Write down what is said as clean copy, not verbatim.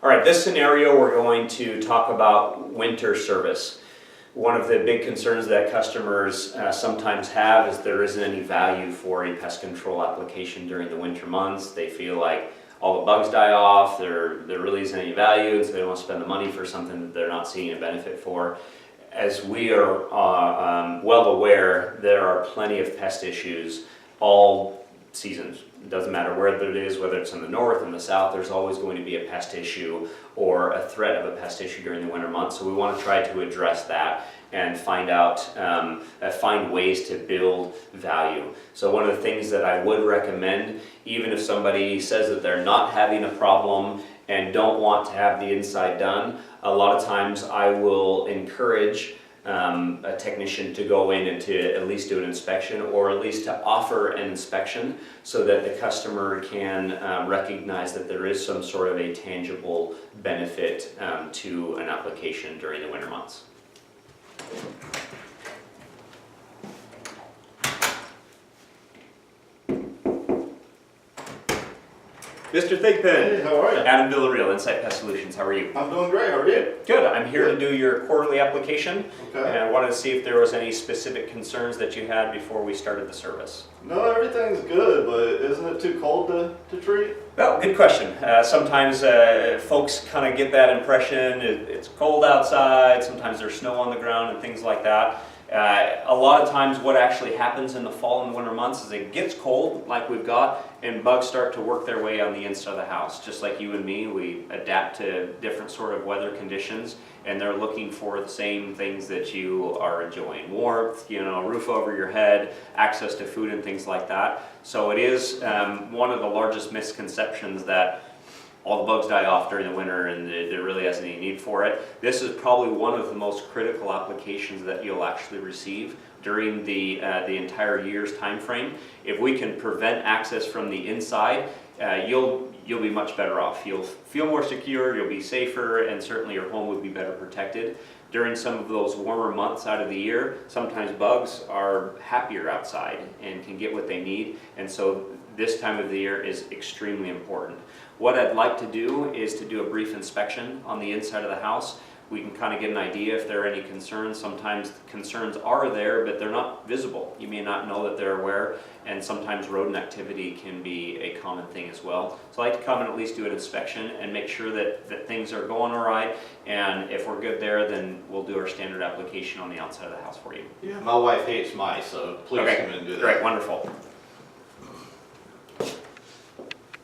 All right, this scenario we're going to talk about winter service. One of the big concerns that customers sometimes have is there isn't any value for a pest control application during the winter months. They feel like all the bugs die off, there really isn't any value, and so they don't want to spend the money for something that they're not seeing a benefit for. As we are well aware, there are plenty of pest issues all seasons. It doesn't matter where it is, whether it's in the north, in the south, there's always going to be a pest issue or a threat of a pest issue during the winter months. So we want to try to address that and find ways to build value. So one of the things that I would recommend, even if somebody says that they're not having a problem and don't want to have the inside done, a lot of times I will encourage a technician to go in and to at least do an inspection, or at least to offer an inspection so that the customer can recognize that there is some sort of a tangible benefit to an application during the winter months. Mr. Thigpen. Hey, how are you? Adam Villarreal, Insight Pest Solutions. How are you? I'm doing great. How are you? Good. I'm here to do your quarterly application. Okay. And I wanted to see if there was any specific concerns that you had before we started the service. No, everything's good, but isn't it too cold to treat? Well, good question. Sometimes folks kind of get that impression. It's cold outside. Sometimes there's snow on the ground and things like that. A lot of times what actually happens in the fall and winter months is it gets cold like we've got, and bugs start to work their way on the inside of the house. Just like you and me, we adapt to different sort of weather conditions, and they're looking for the same things that you are enjoying. Warmth, a roof over your head, access to food and things like that. So it is one of the largest misconceptions that all the bugs die off during the winter and there really isn't any need for it. This is probably one of the most critical applications that you'll actually receive during the entire year's time frame. If we can prevent access from the inside, you'll be much better off. You'll feel more secure, you'll be safer, and certainly your home would be better protected. During some of those warmer months out of the year, sometimes bugs are happier outside and can get what they need, and so this time of the year is extremely important. What I'd like to do is to do a brief inspection on the inside of the house. We can kind of get an idea if there are any concerns. Sometimes concerns are there, but they're not visible. You may not know that they're aware, and sometimes rodent activity can be a common thing as well. So I like to come and at least do an inspection and make sure that things are going all right, and if we're good there, then we'll do our standard application on the outside of the house for you. Yeah, my wife hates mice, so please come in and do that. Great, wonderful.